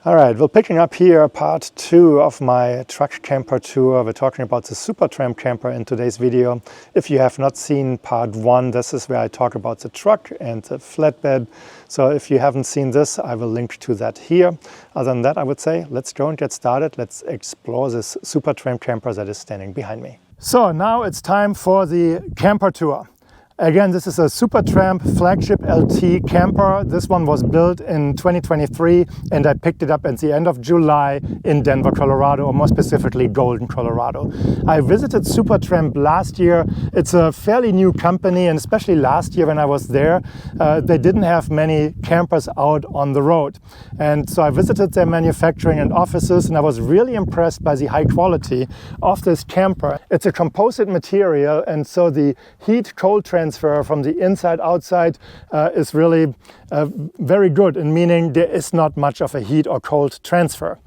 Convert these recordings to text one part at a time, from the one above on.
All right, well, picking up here part 2 of my truck camper tour. We're talking about the Supertramp camper in today's video. If you have not seen part 1, this is where I talk about the truck and the flatbed. So if you haven't seen this, I will link to that here. Other than that, I would say, let's go and get started. Let's explore this Supertramp camper that is standing behind me. So now it's time for the camper tour. Again, this is a Supertramp Flagship LT camper. This one was built in 2023 and I picked it up at the end of July in Denver, Colorado, or more specifically Golden, Colorado. I visited Supertramp last year. It's a fairly new company, and especially last year when I was there, they didn't have many campers out on the road. And so I visited their manufacturing and offices, and I was really impressed by the high quality of this camper. It's a composite material, and so the heat-cold transfer from the inside outside is really very good, in meaning there is not much of a heat or cold transfer.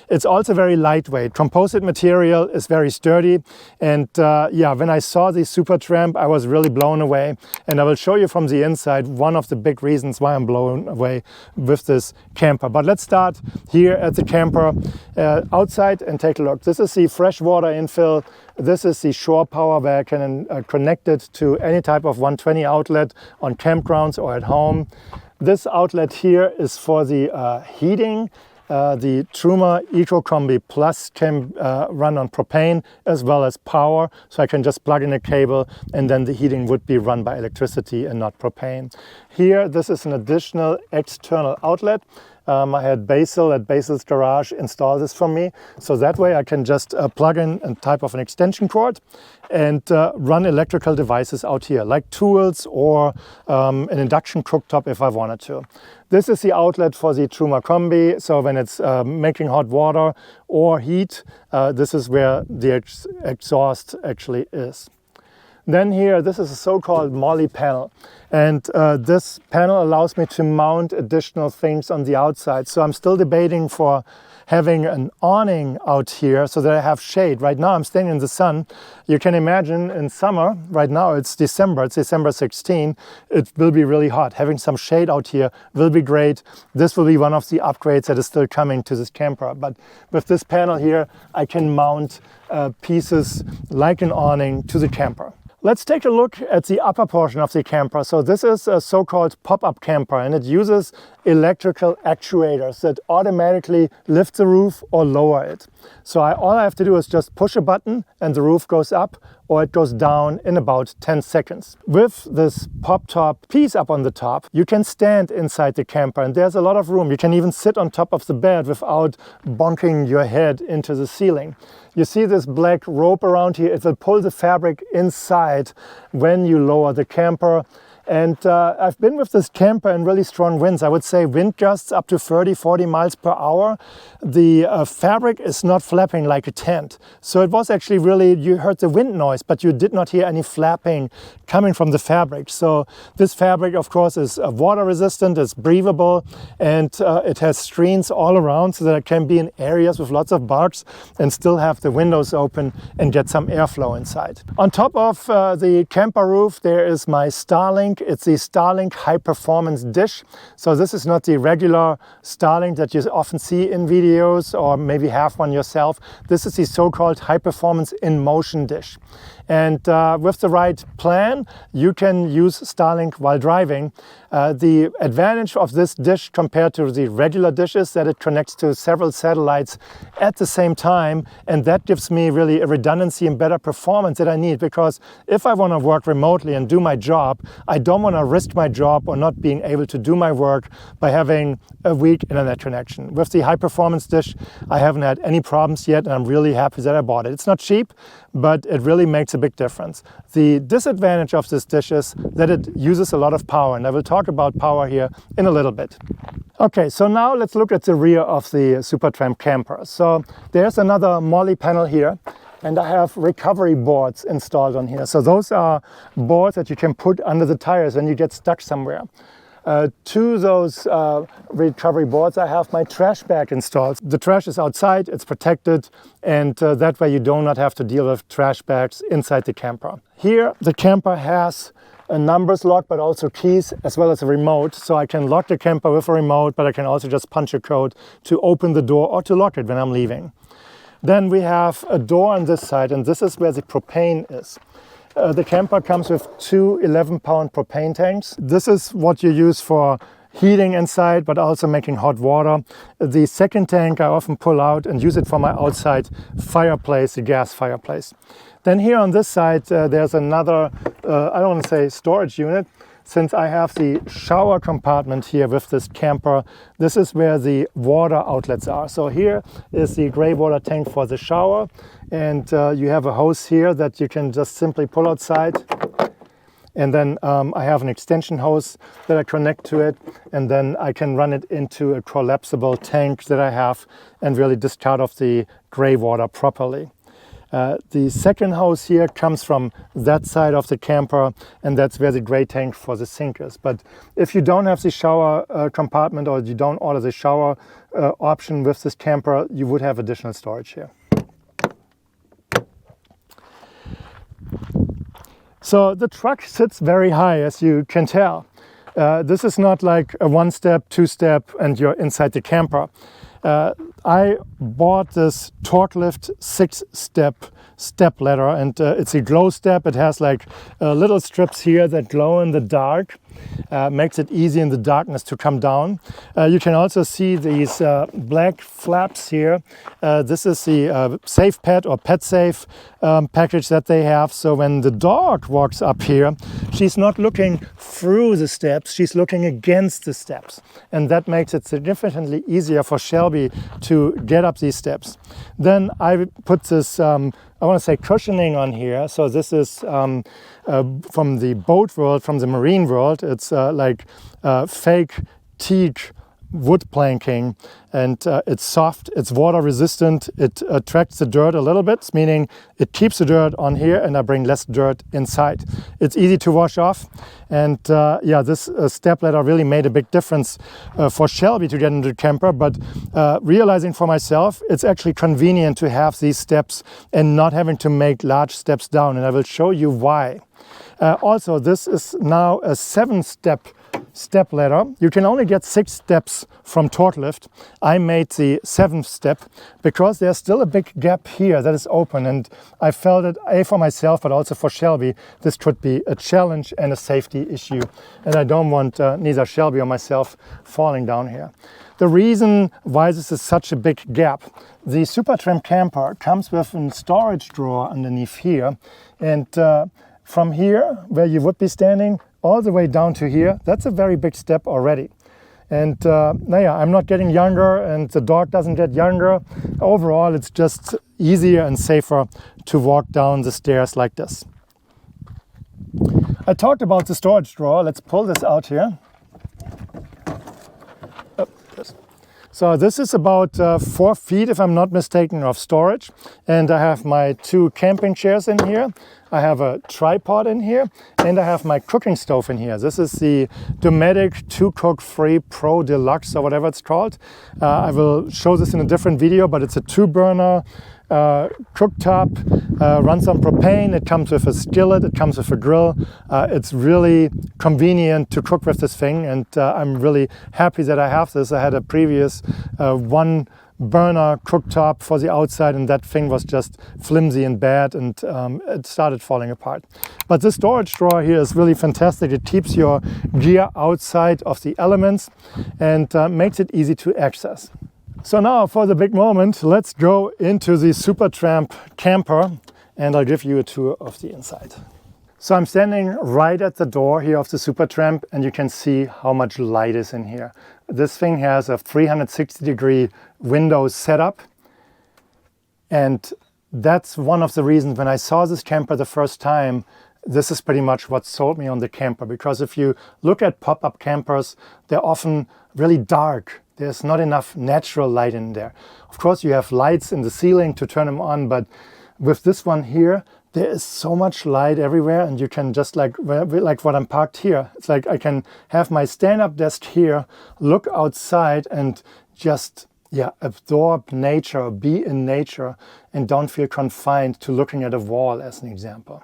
It's also very lightweight. Composite material is very sturdy, and yeah, when I saw the Supertramp, I was really blown away, and I will show you from the inside one of the big reasons why I'm blown away with this camper. But let's start here at the camper outside and take a look. This is the freshwater infill. This is the shore power where I can connect it to any type of 120 outlet on campgrounds or at home. This outlet here is for the heating. The Truma Eco Combi Plus can run on propane as well as power, so I can just plug in a cable and then the heating would be run by electricity and not propane. Here, this is an additional external outlet. I had Basil at Basil's Garage install this for me, so that way I can just plug in a type of an extension cord and run electrical devices out here, like tools or an induction cooktop if I wanted to. This is the outlet for the Truma Combi, so when it's making hot water or heat, this is where the exhaust actually is. Then here, this is a so-called MOLLE panel. And this panel allows me to mount additional things on the outside. So I'm still debating for having an awning out here so that I have shade. Right now I'm staying in the sun. You can imagine in summer, right now it's December 16, it will be really hot. Having some shade out here will be great. This will be one of the upgrades that is still coming to this camper. But with this panel here, I can mount pieces like an awning to the camper. Let's take a look at the upper portion of the camper. So this is a so-called pop-up camper, and it uses electrical actuators that automatically lift the roof or lower it. So all I have to do is just push a button and the roof goes up or it goes down in about 10 seconds. With this pop-top piece up on the top, you can stand inside the camper and there's a lot of room. You can even sit on top of the bed without bonking your head into the ceiling. You see this black rope around here, it will pull the fabric inside when you lower the camper. And I've been with this camper in really strong winds. I would say wind gusts up to 30-40 miles per hour. The fabric is not flapping like a tent. So it was actually really, you heard the wind noise, but you did not hear any flapping coming from the fabric. So this fabric, of course, is water resistant, it's breathable, and it has screens all around so that it can be in areas with lots of bugs and still have the windows open and get some airflow inside. On top of the camper roof, there is my Starlink. It's the Starlink high performance dish. So this is not the regular Starlink that you often see in videos or maybe have one yourself. This is the so-called high performance in motion dish. And with the right plan, you can use Starlink while driving. The advantage of this dish compared to the regular dish is that it connects to several satellites at the same time, and that gives me really a redundancy and better performance that I need, because if I want to work remotely and do my job, I don't want to risk my job or not being able to do my work by having a weak internet connection. With the high performance dish, I haven't had any problems yet, and I'm really happy that I bought it. It's not cheap, but it really makes a big difference. The disadvantage of this dish is that it uses a lot of power, and I will talk about power here in a little bit. Okay, so now let's look at the rear of the Supertramp camper. So there's another MOLLE panel here, and I have recovery boards installed on here. So those are boards that you can put under the tires when you get stuck somewhere. To those recovery boards, I have my trash bag installed. The trash is outside, it's protected, and that way you do not have to deal with trash bags inside the camper. Here, the camper has a numbers lock, but also keys, as well as a remote. So I can lock the camper with a remote, but I can also just punch a code to open the door or to lock it when I'm leaving. Then we have a door on this side, and this is where the propane is. The camper comes with two 11-pound propane tanks. This is what you use for heating inside, but also making hot water. The second tank I often pull out and use it for my outside fireplace, the gas fireplace. Then here on this side, there's another, I don't want to say storage unit, since I have the shower compartment here with this camper. This is where the water outlets are. So here is the gray water tank for the shower, and you have a hose here that you can just simply pull outside. And then I have an extension hose that I connect to it, and then I can run it into a collapsible tank that I have and really discard off the gray water properly. The second hose here comes from that side of the camper, and that's where the gray tank for the sink is. But if you don't have the shower compartment, or you don't order the shower option with this camper, you would have additional storage here. So the truck sits very high, as you can tell. This is not like a one-step, two-step, and you're inside the camper. I bought this torque lift 6-step ladder, and it's a glow step. It has like little strips here that glow in the dark. Makes it easy in the darkness to come down. You can also see these black flaps here. This is the Safe Pet or Pet Safe package that they have. So when the dog walks up here, she's not looking through the steps, she's looking against the steps. And that makes it significantly easier for Shelby to get up these steps. Then I put this, I want to say, cushioning on here. So this is from the boat world, from the marine world. It's like fake teak wood planking, and it's soft, it's water resistant, it attracts the dirt a little bit, meaning it keeps the dirt on here and I bring less dirt inside. It's easy to wash off, and yeah, this step ladder really made a big difference for Shelby to get into the camper, but realizing for myself, it's actually convenient to have these steps and not having to make large steps down, and I will show you why. Also, this is now a 7-step ladder. You can only get 6 steps from torque lift. I made the 7th step because there's still a big gap here that is open, and I felt it, for myself, but also for Shelby, this could be a challenge and a safety issue, and I don't want neither Shelby or myself falling down here. The reason why this is such a big gap, the Supertramp camper comes with a storage drawer underneath here, and from here, where you would be standing, all the way down to here, that's a very big step already. And yeah, I'm not getting younger, and the dog doesn't get younger. Overall, it's just easier and safer to walk down the stairs like this. I talked about the storage drawer. Let's pull this out here. So this is about 4 feet, if I'm not mistaken, of storage. And I have my 2 camping chairs in here. I have a tripod in here, and I have my cooking stove in here. This is the Dometic 2-Cook Free Pro Deluxe, or whatever it's called. I will show this in a different video, but it's a 2-burner cooktop, runs on propane. It comes with a skillet, it comes with a grill. It's really convenient to cook with this thing, and I'm really happy that I have this. I had a previous 1-burner cooktop for the outside, and that thing was just flimsy and bad, and it started falling apart. But this storage drawer here is really fantastic. It keeps your gear outside of the elements and makes it easy to access. So now for the big moment, let's go into the Supertramp camper, and I'll give you a tour of the inside. So I'm standing right at the door here of the Supertramp, and you can see how much light is in here. This thing has a 360-degree window setup, and that's one of the reasons when I saw this camper the first time, this is pretty much what sold me on the camper. Because if you look at pop-up campers, they're often really dark. There's not enough natural light in there. Of course, you have lights in the ceiling to turn them on, but with this one here, there is so much light everywhere, and you can just like what I'm parked here. It's like I can have my stand-up desk here, look outside, and just absorb nature, be in nature, and don't feel confined to looking at a wall, as an example.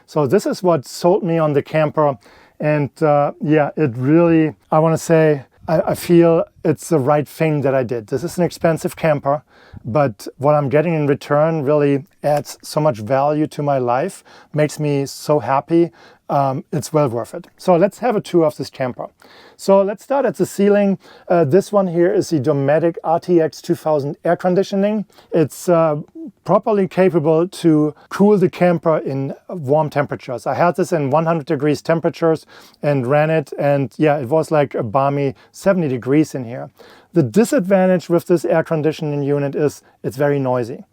So this is what sold me on the camper. And yeah, it really, I want to say, I feel it's the right thing that I did. This is an expensive camper, but what I'm getting in return really adds so much value to my life, makes me so happy. It's well worth it. So let's have a tour of this camper. So let's start at the ceiling. This one here is the Dometic RTX 2000 air conditioning. It's properly capable to cool the camper in warm temperatures. I had this in 100 degrees temperatures and ran it, and yeah, it was like a balmy 70 degrees in here. The disadvantage with this air conditioning unit is it's very noisy.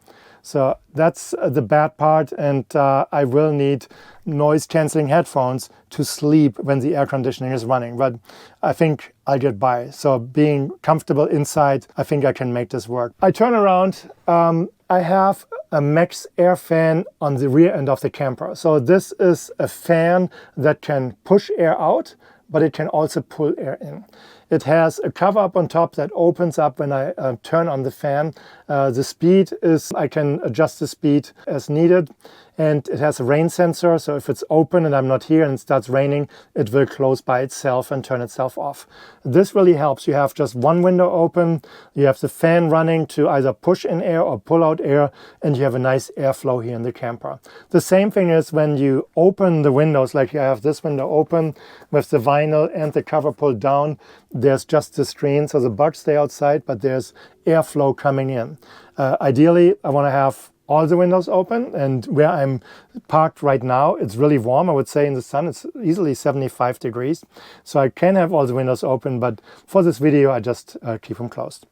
So that's the bad part, and I will need noise cancelling headphones to sleep when the air conditioning is running, but I think I'll get by. So being comfortable inside, I think I can make this work. I turn around, I have a max air fan on the rear end of the camper. So this is a fan that can push air out, but it can also pull air in. It has a cover up on top that opens up when I turn on the fan. The speed is, I can adjust the speed as needed. And it has a rain sensor, so if it's open and I'm not here and it starts raining, it will close by itself and turn itself off. This really helps. You have just one window open, you have the fan running to either push in air or pull out air, and you have a nice airflow here in the camper. The same thing is when you open the windows, like you have this window open with the vinyl and the cover pulled down, there's just the screen, so the bugs stay outside, but there's airflow coming in. Ideally, I want to have all the windows open, and where I'm parked right now, it's really warm. I would say in the sun, it's easily 75 degrees. So I can have all the windows open, but for this video, I just keep them closed.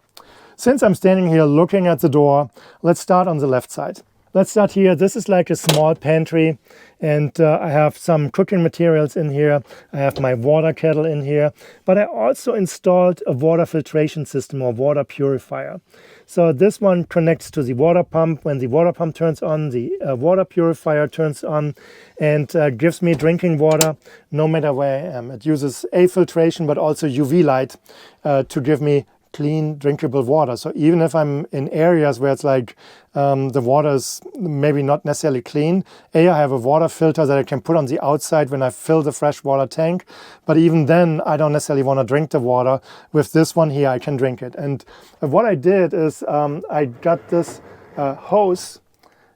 Since I'm standing here looking at the door, let's start on the left side. Let's start here. This is like a small pantry, and I have some cooking materials in here. I have my water kettle in here, but I also installed a water filtration system or water purifier. So this one connects to the water pump. When the water pump turns on, the water purifier turns on and gives me drinking water no matter where I am. It uses A filtration, but also UV light to give me clean, drinkable water. So even if I'm in areas where it's like the water is maybe not necessarily clean, I have a water filter that I can put on the outside when I fill the freshwater tank. But even then, I don't necessarily want to drink the water. With this one here, I can drink it. And what I did is I got this hose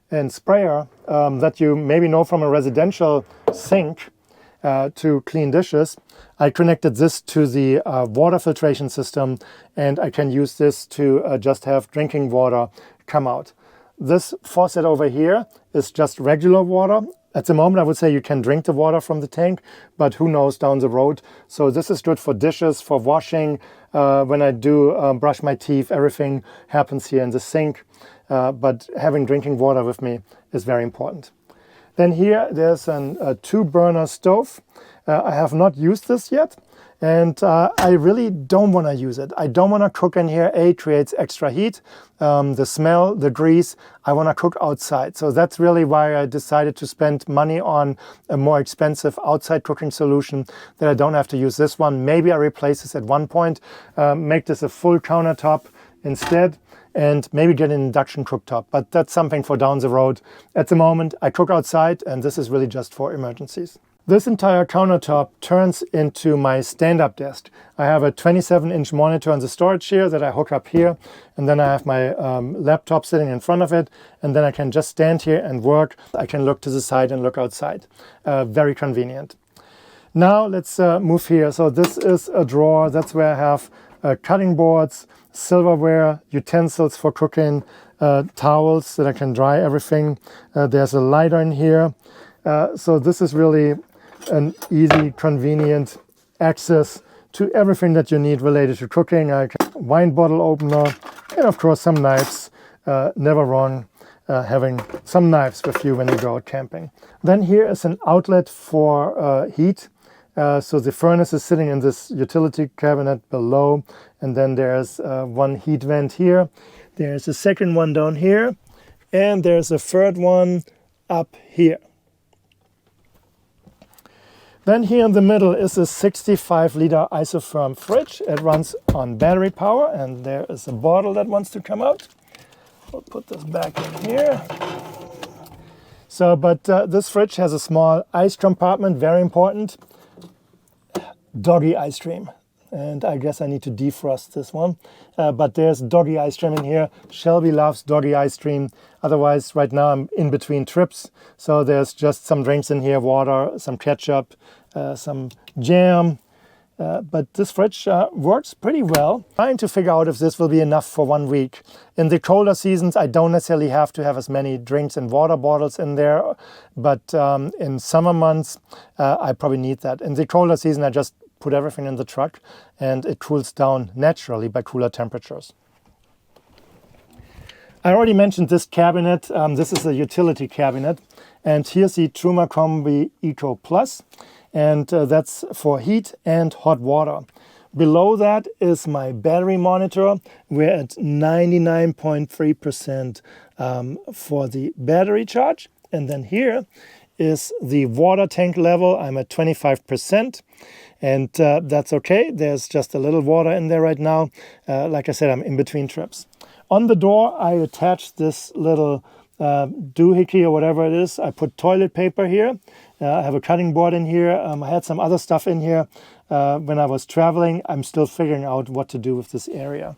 and sprayer that you maybe know from a residential sink to clean dishes. I connected this to the water filtration system, and I can use this to just have drinking water come out. This faucet over here is just regular water. At the moment, I would say you can drink the water from the tank, but who knows down the road. So this is good for dishes, for washing. When I do brush my teeth, everything happens here in the sink. But having drinking water with me is very important. Then here there's a 2-burner stove. I have not used this yet, and I really don't want to use it. I don't want to cook in here. It creates extra heat, the smell, the grease. I want to cook outside. So that's really why I decided to spend money on a more expensive outside cooking solution, that I don't have to use this one. Maybe I replace this at one point, make this a full countertop instead, and maybe get an induction cooktop, but that's something for down the road. At the moment, I cook outside, and this is really just for emergencies. This entire countertop turns into my stand-up desk. I have a 27-inch monitor on the storage here that I hook up here, and then I have my laptop sitting in front of it, and then I can just stand here and work. I can look to the side and look outside. Very convenient. Now let's move here. So this is a drawer. That's where I have cutting boards, silverware, utensils for cooking, towels that I can dry everything. There's a lighter in here. So this is really an easy, convenient access to everything that you need related to cooking. Wine bottle opener, and of course some knives. Never wrong having some knives with you when you go out camping. Then here is an outlet for heat. So the furnace is sitting in this utility cabinet below, and then there's one heat vent here. There's a second one down here, and there's a third one up here. Then here in the middle is a 65-liter isotherm fridge. It runs on battery power, and there is a bottle that wants to come out. We'll put this back in here. So, but this fridge has a small ice compartment, very important. Doggy ice cream. And I guess I need to defrost this one. But there's doggy ice cream in here. Shelby loves doggy ice cream. Otherwise, right now I'm in between trips. So there's just some drinks in here, water, some ketchup, some jam. But this fridge works pretty well. Trying to figure out if this will be enough for 1 week. In the colder seasons, I don't necessarily have to have as many drinks and water bottles in there. But in summer months, I probably need that. In the colder season, I just put everything in the truck and it cools down naturally by cooler temperatures. I already mentioned this cabinet. This is a utility cabinet, and here's the Truma Combi Eco Plus, and that's for heat and hot water. Below that is my battery monitor. We're at 99.3% for the battery charge, and then here is the water tank level. I'm at 25%. And that's okay. There's just a little water in there right now. Like I said, I'm in between trips. On the door, I attached this little doohickey or whatever it is. I put toilet paper here. I have a cutting board in here. I had some other stuff in here when I was traveling. I'm still figuring out what to do with this area.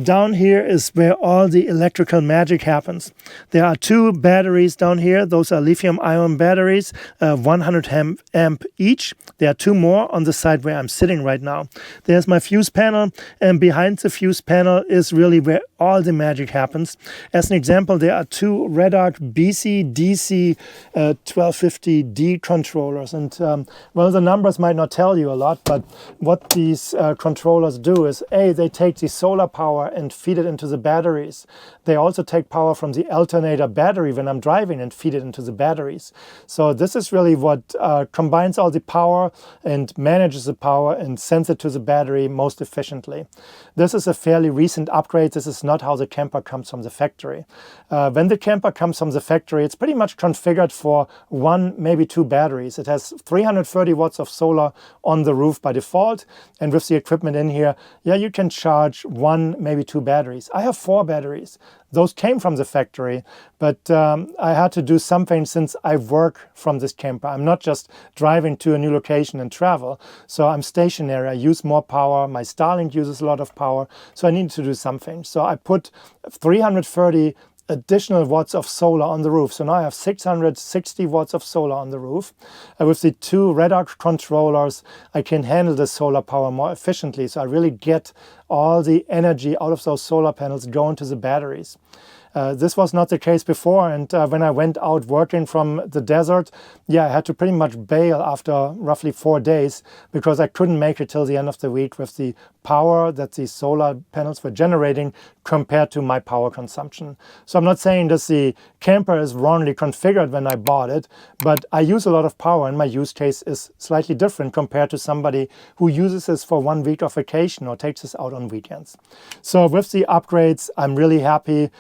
Down here is where all the electrical magic happens. There are 2 batteries down here. Those are lithium-ion batteries, 100 amp each. There are 2 more on the side where I'm sitting right now. There's my fuse panel, and behind the fuse panel is really where all the magic happens. As an example, there are 2 Redarc BC DC 1250D controllers. And well, the numbers might not tell you a lot, but what these controllers do is, A, they take the solar power and feed it into the batteries. They also take power from the alternator battery when I'm driving and feed it into the batteries. So this is really what combines all the power and manages the power and sends it to the battery most efficiently. This is a fairly recent upgrade. This is not how the camper comes from the factory. When the camper comes from the factory, it's pretty much configured for 1, maybe 2 batteries. It has 330 watts of solar on the roof by default. And with the equipment in here, yeah, you can charge 1, maybe 2 batteries. I have 4 batteries. Those came from the factory, but I had to do something since I work from this camper. I'm not just driving to a new location and travel. So I'm stationary. I use more power. My Starlink uses a lot of power. So I needed to do something. So I put 330 additional watts of solar on the roof. So now I have 660 watts of solar on the roof. With the 2 Redarc controllers, I can handle the solar power more efficiently. So I really get all the energy out of those solar panels going to the batteries. This was not the case before, and when I went out working from the desert, yeah, I had to pretty much bail after roughly 4 days because I couldn't make it till the end of the week with the power that the solar panels were generating compared to my power consumption. So I'm not saying that the camper is wrongly configured when I bought it, but I use a lot of power and my use case is slightly different compared to somebody who uses this for 1 week of vacation or takes this out on weekends. So with the upgrades, I'm really happy.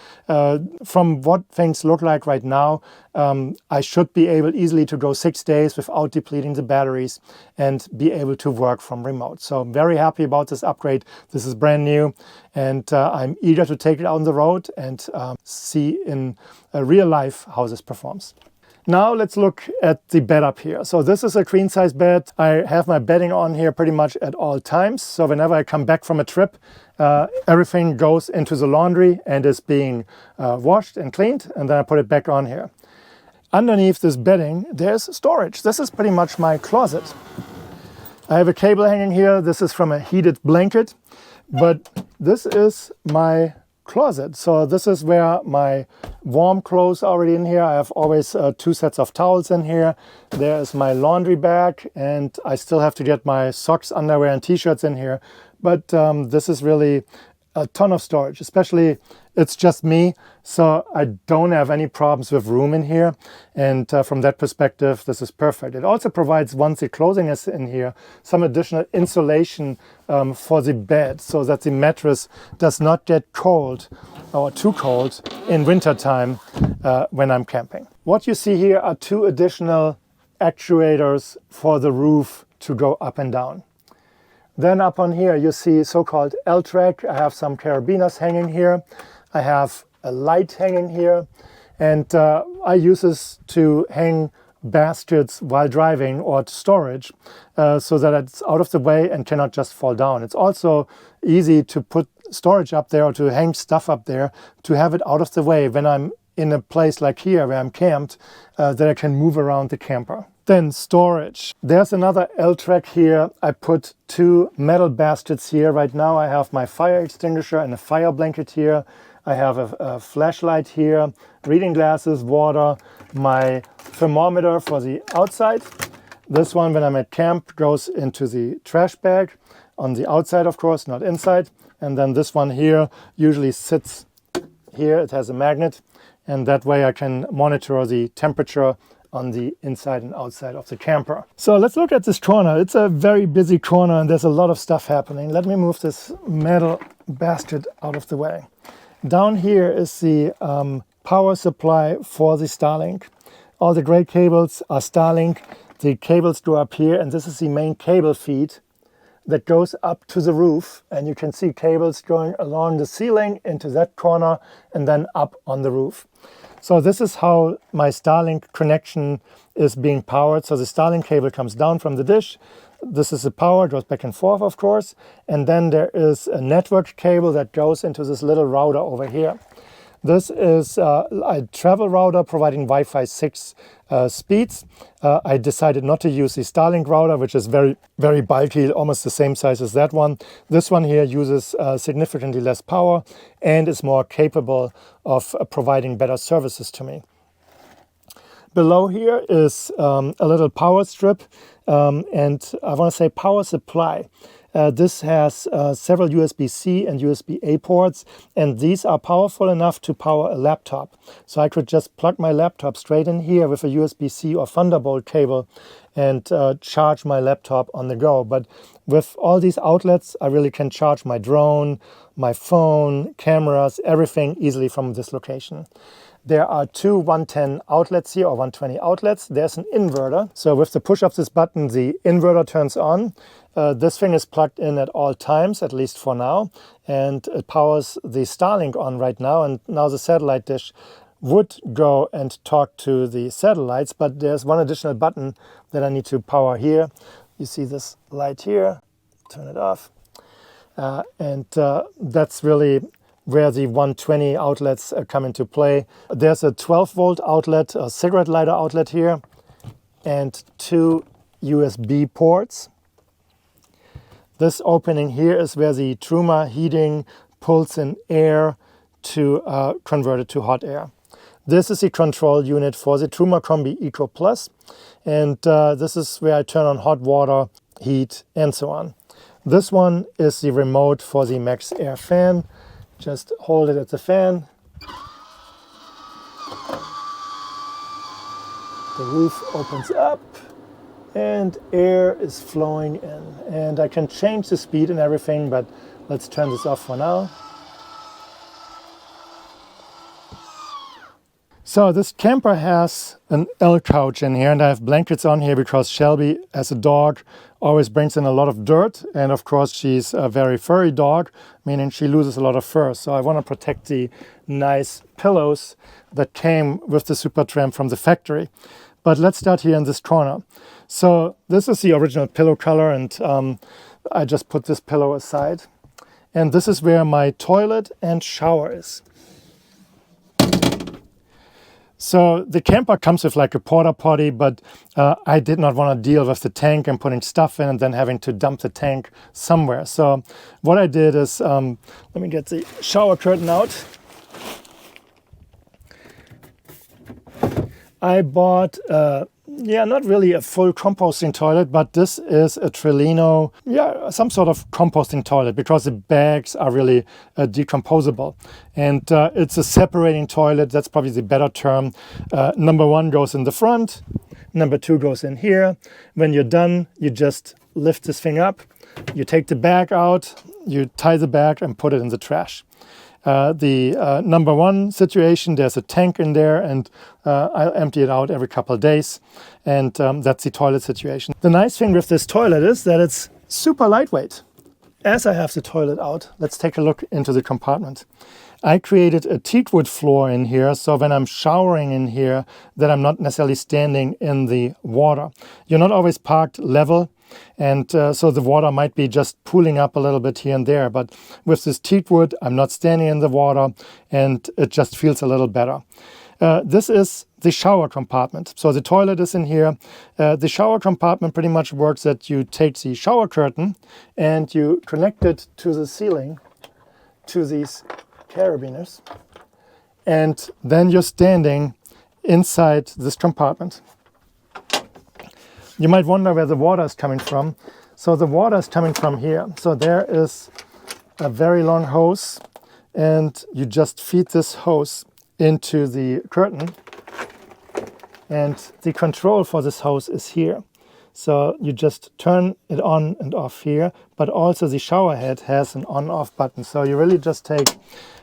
From what things look like right now, I should be able easily to go 6 days without depleting the batteries and be able to work from remote. So I'm very happy about this upgrade. This is brand new, and I'm eager to take it out on the road and see in real life how this performs. Now let's look at the bed up here. So this is a queen size bed. I have my bedding on here pretty much at all times. So whenever I come back from a trip, everything goes into the laundry and is being washed and cleaned, and then I put it back on here. Underneath this bedding, there's storage. This is pretty much my closet. I have a cable hanging here. This is from a heated blanket, but this is my closet. So this is where my warm clothes are already in here. I have always 2 sets of towels in here. There is my laundry bag, and I still have to get my socks, underwear, and t-shirts in here. But this is really a ton of storage, especially it's just me, so I don't have any problems with room in here. And from that perspective, this is perfect. It also provides, once the clothing is in here, some additional insulation for the bed so that the mattress does not get cold or too cold in wintertime when I'm camping. What you see here are 2 additional actuators for the roof to go up and down. Then up on here you see so-called L-track. I have some carabiners hanging here. I have a light hanging here. And I use this to hang baskets while driving or storage, so that it's out of the way and cannot just fall down. It's also easy to put storage up there or to hang stuff up there, to have it out of the way when I'm in a place like here where I'm camped, that I can move around the camper. Then storage. There's another L-track here. I put 2 metal baskets here. Right now I have my fire extinguisher and a fire blanket here. I have a flashlight here, reading glasses, water, my thermometer for the outside. This one, when I'm at camp, goes into the trash bag on the outside, of course, not inside. And then this one here usually sits here. It has a magnet, and that way I can monitor the temperature on the inside and outside of the camper. So let's look at this corner. It's a very busy corner and there's a lot of stuff happening. Let me move this metal basket out of the way. Down here is the power supply for the Starlink. All the gray cables are Starlink. The cables go up here, and this is the main cable feed that goes up to the roof. And you can see cables going along the ceiling into that corner and then up on the roof. So this is how my Starlink connection is being powered. So the Starlink cable comes down from the dish. This is the power, goes back and forth, of course. And then there is a network cable that goes into this little router over here. This is a travel router providing Wi-Fi 6 speeds. I decided not to use the Starlink router, which is very, very bulky, almost the same size as that one. This one here uses significantly less power and is more capable of providing better services to me. Below here is a little power strip, and I want to say power supply. This has several USB-C and USB-A ports, and these are powerful enough to power a laptop. So I could just plug my laptop straight in here with a USB-C or Thunderbolt cable and charge my laptop on the go. But with all these outlets, I really can charge my drone, my phone, cameras, everything easily from this location. There are 2 110 outlets here, or 120 outlets. There's an inverter. So with the push of this button, the inverter turns on. This thing is plugged in at all times, at least for now. And it powers the Starlink on right now. And now the satellite dish would go and talk to the satellites. But there's one additional button that I need to power here. You see this light here. Turn it off. That's really where the 120 outlets come into play. There's a 12-volt outlet, a cigarette lighter outlet here, and 2 USB ports. This opening here is where the Truma heating pulls in air to convert it to hot air. This is the control unit for the Truma Combi Eco Plus, and this is where I turn on hot water, heat, and so on. This one is the remote for the Max Air fan. Just hold it at the fan. The roof opens up and air is flowing in. And I can change the speed and everything, but let's turn this off for now. So this camper has an L couch in here, and I have blankets on here because Shelby, as a dog, always brings in a lot of dirt. And of course, she's a very furry dog, meaning she loses a lot of fur. So I want to protect the nice pillows that came with the Supertramp from the factory. But let's start here in this corner. So this is the original pillow color, and I just put this pillow aside. And this is where my toilet and shower is. So the camper comes with like a porta potty, but I did not want to deal with the tank and putting stuff in and then having to dump the tank somewhere. So what I did is, let me get the shower curtain out. I bought, not really a full composting toilet, but this is a Trellino, some sort of composting toilet, because the bags are really decomposable. And it's a separating toilet, that's probably the better term. Number 1 goes in the front, number 2 goes in here. When you're done, you just lift this thing up, you take the bag out, you tie the bag and put it in the trash. The number 1 situation, there's a tank in there, and I'll empty it out every couple of days, and that's the toilet situation. The nice thing with this toilet is that it's super lightweight. As I have the toilet out, let's take a look into the compartment. I created a teakwood floor in here, so when I'm showering in here, that I'm not necessarily standing in the water. You're not always parked level, and so the water might be just pooling up a little bit here and there. But with this teakwood, I'm not standing in the water, and it just feels a little better. This is the shower compartment. So the toilet is in here. The shower compartment pretty much works that you take the shower curtain and you connect it to the ceiling, to these carabiners, and then you're standing inside this compartment. You might wonder where the water is coming from. So the water is coming from here. So there is a very long hose, and you just feed this hose into the curtain, and the control for this hose is here. So you just turn it on and off here, but also the shower head has an on-off button. So you really just take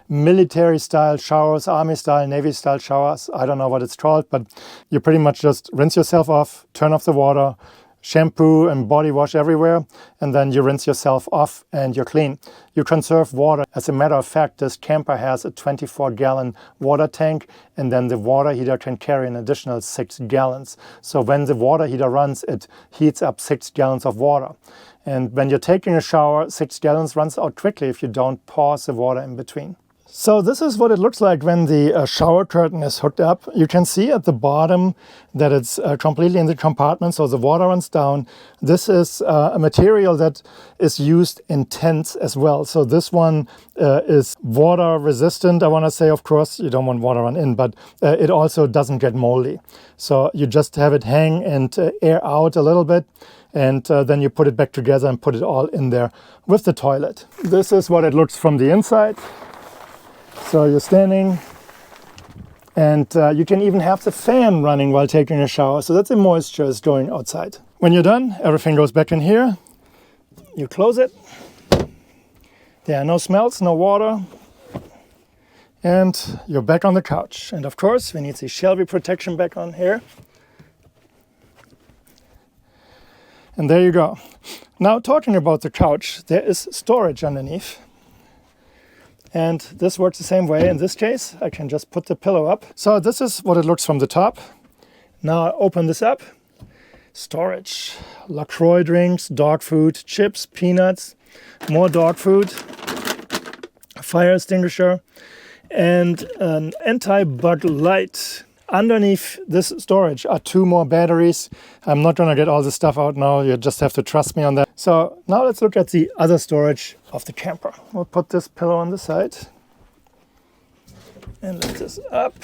military style showers, army style, navy style showers, I don't know what it's called, but you pretty much just rinse yourself off, turn off the water, shampoo and body wash everywhere, and then you rinse yourself off and you're clean. You conserve water. As a matter of fact, this camper has a 24-gallon water tank, and then the water heater can carry an additional 6 gallons. So when the water heater runs, it heats up 6 gallons of water. And when you're taking a shower, 6 gallons runs out quickly if you don't pause the water in between. So this is what it looks like when the shower curtain is hooked up. You can see at the bottom that it's completely in the compartment, so the water runs down. This is a material that is used in tents as well. So this one is water resistant, I want to say. Of course, you don't want water run in, but it also doesn't get moldy. So you just have it hang and air out a little bit, and then you put it back together and put it all in there with the toilet. This is what it looks from the inside. So you're standing, and you can even have the fan running while taking a shower, so that the moisture is going outside. When you're done, everything goes back in here. You close it. There are no smells, no water. And you're back on the couch. And of course, we need the Shelby protection back on here. And there you go. Now, talking about the couch, there is storage underneath. And this works the same way. In this case, I can just put the pillow up. So this is what it looks from the top. Now I open this up. Storage. LaCroix drinks, dog food, chips, peanuts, more dog food, a fire extinguisher, and an anti-bug light. Underneath this storage are 2 more batteries. I'm not going to get all this stuff out now. You just have to trust me on that. So now let's look at the other storage of the camper. We'll put this pillow on the side and lift this up.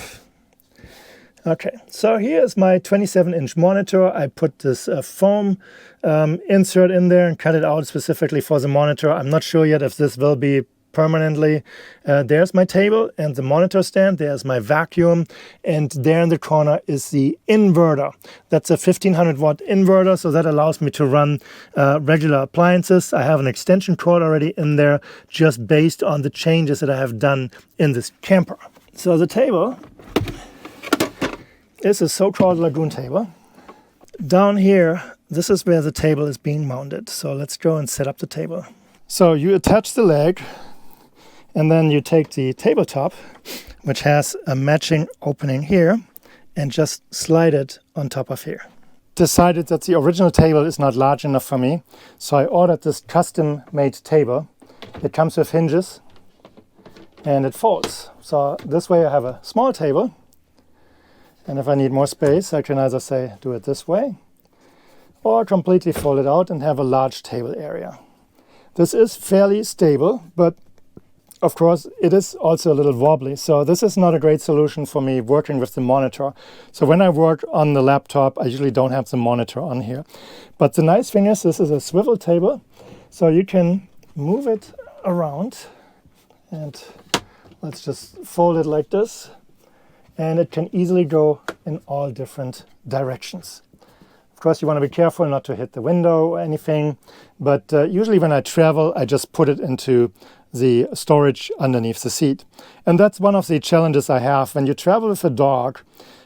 Okay, so here's my 27-inch monitor. I put this foam insert in there and cut it out specifically for the monitor. I'm not sure yet if this will be permanently. There's my table and the monitor stand. There's my vacuum, and there in the corner is the inverter. That's a 1500 watt inverter, so that allows me to run regular appliances. I have an extension cord already in there, just based on the changes that I have done in this camper. So the table is a so-called lagoon table. Down here, this is where the table is being mounted. So let's go and set up the table. So you attach the leg, and then you take the tabletop, which has a matching opening here, and just slide it on top of here. Decided that the original table is not large enough for me, so I ordered this custom-made table. It comes with hinges, and it folds. So this way I have a small table, and if I need more space, I can either say do it this way, or completely fold it out and have a large table area. This is fairly stable, but of course it is also a little wobbly. So this is not a great solution for me working with the monitor. So when I work on the laptop, I usually don't have the monitor on here. But the nice thing is this is a swivel table, so you can move it around, and let's just fold it like this, and it can easily go in all different directions. Of course, you want to be careful not to hit the window or anything, but usually when I travel, I just put it into the storage underneath the seat. And that's one of the challenges I have. When you travel with a dog,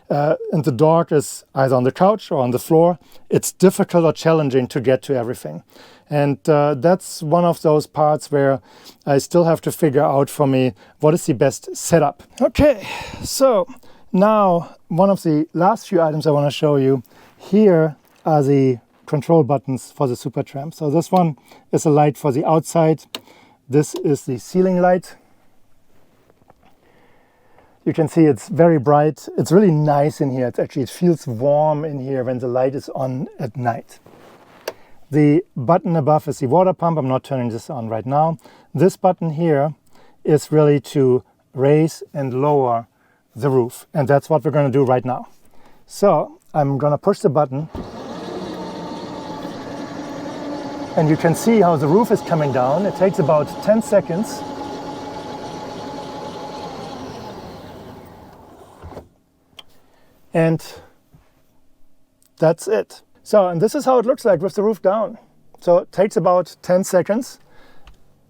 and the dog is either on the couch or on the floor, it's difficult or challenging to get to everything. And that's one of those parts where I still have to figure out for me what is the best setup. Okay, so now one of the last few items I want to show you. Here are the control buttons for the Supertramp. So this one is a light for the outside. This is the ceiling light. You can see it's very bright. It's really nice in here. It feels warm in here when the light is on at night. The button above is the water pump. I'm not turning this on right now. This button here is really to raise and lower the roof. And that's what we're going to do right now. So I'm going to push the button. And you can see how the roof is coming down. It takes about 10 seconds. And that's it. So, and this is how it looks like with the roof down. So it takes about 10 seconds.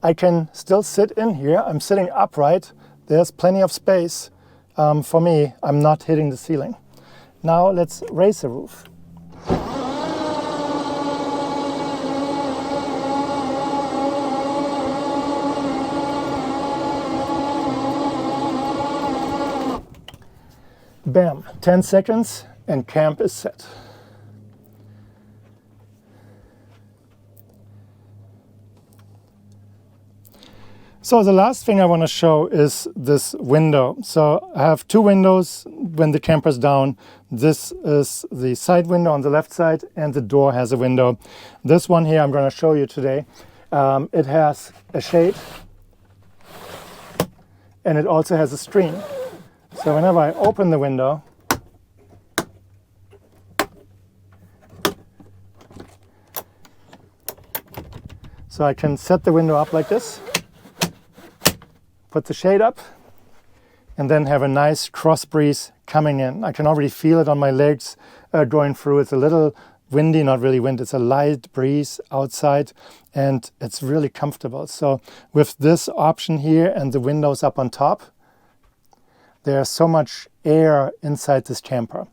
I can still sit in here. I'm sitting upright. There's plenty of space for me. I'm not hitting the ceiling. Now let's raise the roof. Bam, 10 seconds and camp is set. So the last thing I want to show is this window. So I have two windows when the camper's down. This is the side window on the left side and the door has a window. This one here I'm going to show you today. It has a shade and it also has a screen. So whenever I open the window, so I can set the window up like this, put the shade up, and then have a nice cross breeze coming in. I can already feel it on my legs going through. It's a little windy, not really wind, it's a light breeze outside, and it's really comfortable. So with this option here and the windows up on top, there's so much air inside this camper.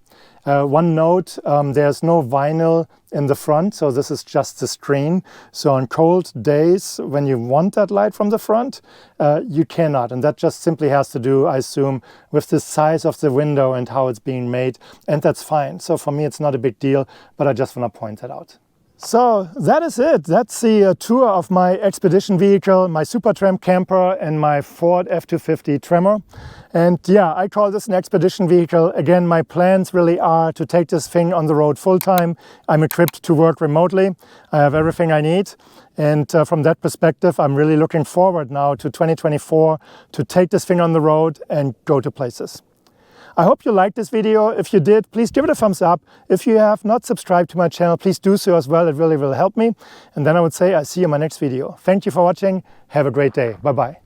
One note, there's no vinyl in the front, so this is just the screen. So on cold days, when you want that light from the front, you cannot. And that just simply has to do, I assume, with the size of the window and how it's being made. And that's fine. So for me, it's not a big deal, but I just want to point that out. So that is it. That's the tour of my expedition vehicle, my Supertramp camper and my Ford F-250 Tremor. And yeah, I call this an expedition vehicle. Again, my plans really are to take this thing on the road full time. I'm equipped to work remotely. I have everything I need. And from that perspective, I'm really looking forward now to 2024 to take this thing on the road and go to places. I hope you liked this video. If you did, please give it a thumbs up. If you have not subscribed to my channel, please do so as well. It really will help me. And then I would say I'll see you in my next video. Thank you for watching. Have a great day. Bye-bye.